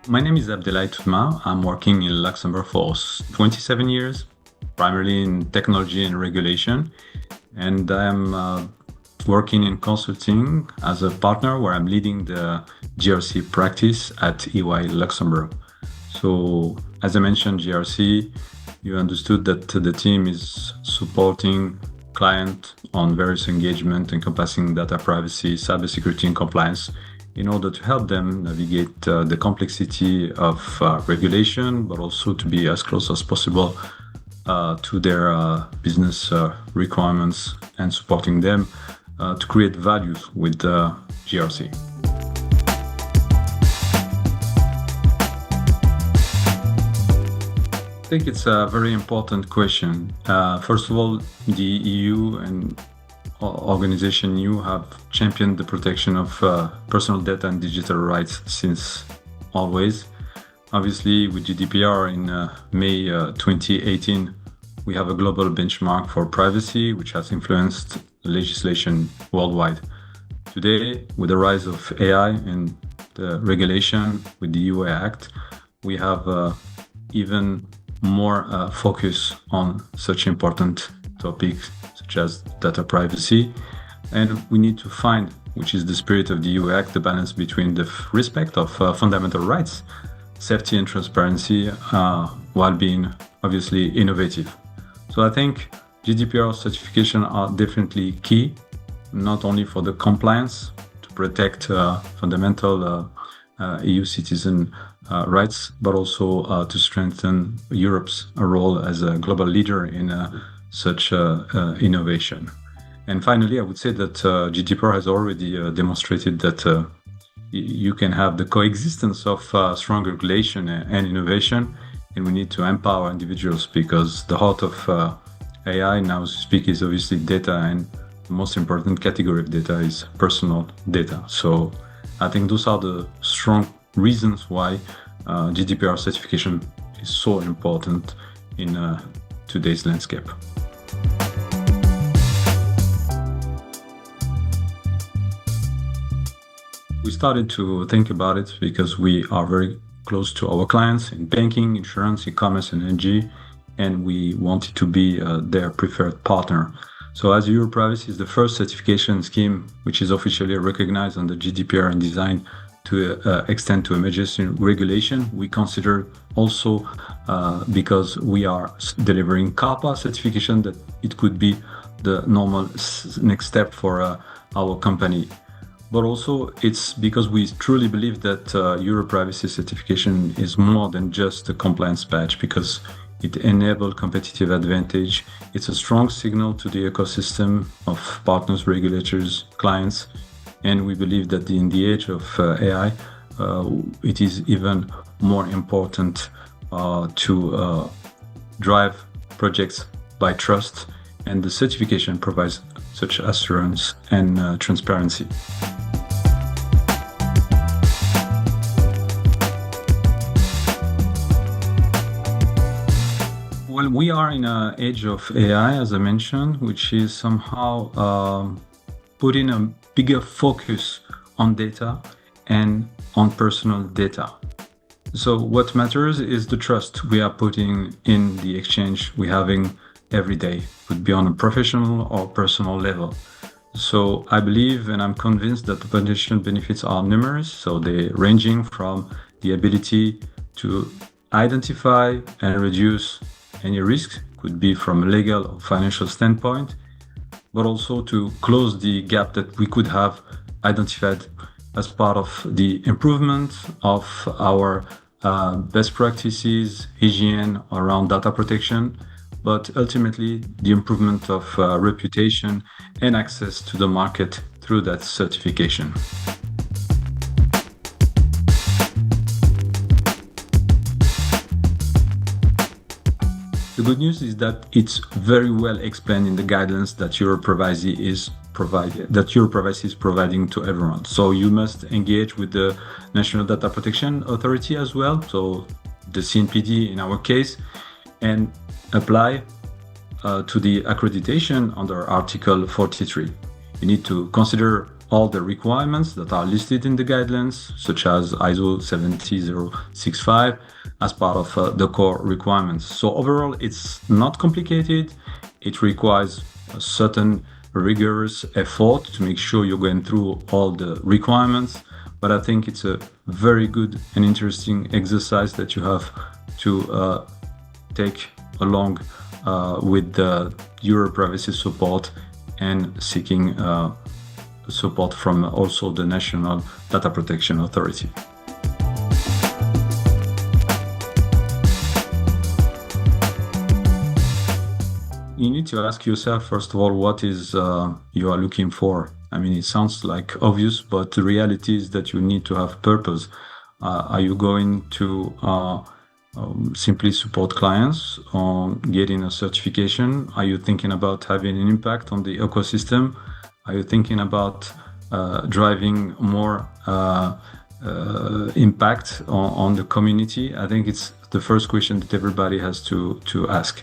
My name is Abdelhay Toudma. I'm working in Luxembourg for 27 years, primarily in technology and regulation. And I'm working in consulting as a partner where I'm leading the GRC practice at EY Luxembourg. So as I mentioned, GRC, you understood that the team is supporting client on various engagement encompassing data privacy, cybersecurity, and compliance in order to help them navigate the complexity of regulation, but also to be as close as possible to their business requirements and supporting them to create values with GRC. I think it's a very important question. First of all, the EU and organization EU have championed the protection of personal data and digital rights since always. Obviously, with GDPR in May 2018, we have a global benchmark for privacy, which has influenced legislation worldwide. Today, with the rise of AI and the regulation with the EY Act, we have even more focus on such important topics such as data privacy. And we need to find, which is the spirit of the EU Act, the balance between the respect of fundamental rights, safety and transparency, while being obviously innovative. So I think GDPR certification are definitely key, not only for the compliance to protect fundamental EU citizen rights, but also to strengthen Europe's role as a global leader in such innovation. And finally, I would say that GDPR has already demonstrated that you can have the coexistence of strong regulation and innovation, and we need to empower individuals because the heart of AI now as we speak is obviously data, and the most important category of data is personal data. So I think those are the strong reasons why GDPR certification is so important in today's landscape. We started to think about it because we are very close to our clients in banking, insurance, e-commerce, and energy, and we wanted to be their preferred partner. So as Europrivacy is the first certification scheme which is officially recognized under GDPR and designed to extend to emergency regulation, we consider also because we are delivering CAPA certification that it could be the normal next step for our company. But also it's because we truly believe that Europrivacy certification is more than just a compliance badge, because it enables competitive advantage. It's a strong signal to the ecosystem of partners, regulators, clients. And we believe that in the age of AI, it is even more important to drive projects by trust. And the certification provides such assurance and transparency. Well, we are in an age of AI, as I mentioned, which is somehow putting a bigger focus on data and on personal data. So what matters is the trust we are putting in the exchange we're having every day, could be on a professional or personal level. So I believe and I'm convinced that the potential benefits are numerous. So they're ranging from the ability to identify and reduce any risk, could be from a legal or financial standpoint, but also to close the gap that we could have identified as part of the improvement of our best practices, hygiene around data protection, but ultimately the improvement of reputation and access to the market through that certification. The good news is that it's very well explained in the guidance that Europrivacy is providing to everyone. So you must engage with the National Data Protection Authority as well, so the CNPD in our case, and apply to the accreditation under Article 43. You need to consider all the requirements that are listed in the guidelines, such as ISO 17065, as part of the core requirements. So overall, it's not complicated. It requires a certain rigorous effort to make sure you're going through all the requirements, but I think it's a very good and interesting exercise that you have to take along with the Europrivacy support and seeking support from also the National Data Protection Authority. You need to ask yourself, first of all, what is you are looking for. I mean, it sounds like obvious, but the reality is that you need to have purpose. Are you going to simply support clients on getting a certification? Are you thinking about having an impact on the ecosystem? Are you thinking about driving more impact on the community? I think it's the first question that everybody has to ask.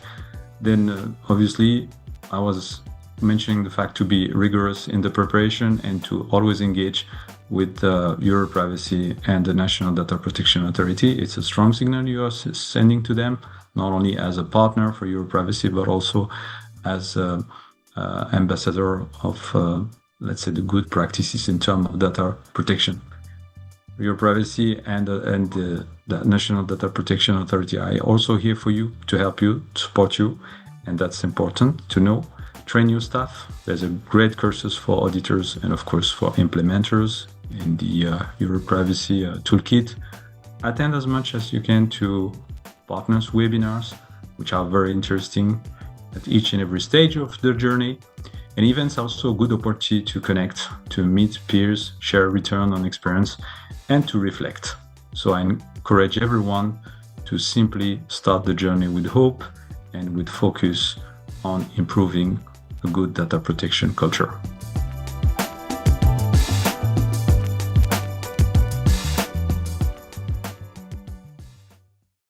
Then obviously I was mentioning the fact to be rigorous in the preparation and to always engage with Europrivacy and the National Data Protection Authority. It's a strong signal you are sending to them, not only as a partner for Europrivacy, but also as ambassador of, let's say, the good practices in terms of data protection. Europrivacy and the National Data Protection Authority are also here for you, to help you, support you, and that's important to know. Train your staff. There's a great courses for auditors and of course for implementers in the Europrivacy toolkit. Attend as much as you can to partners webinars, which are very interesting at each and every stage of the journey. And events are also a good opportunity to connect, to meet peers, share return on experience, and to reflect. So I encourage everyone to simply start the journey with hope and with focus on improving a good data protection culture.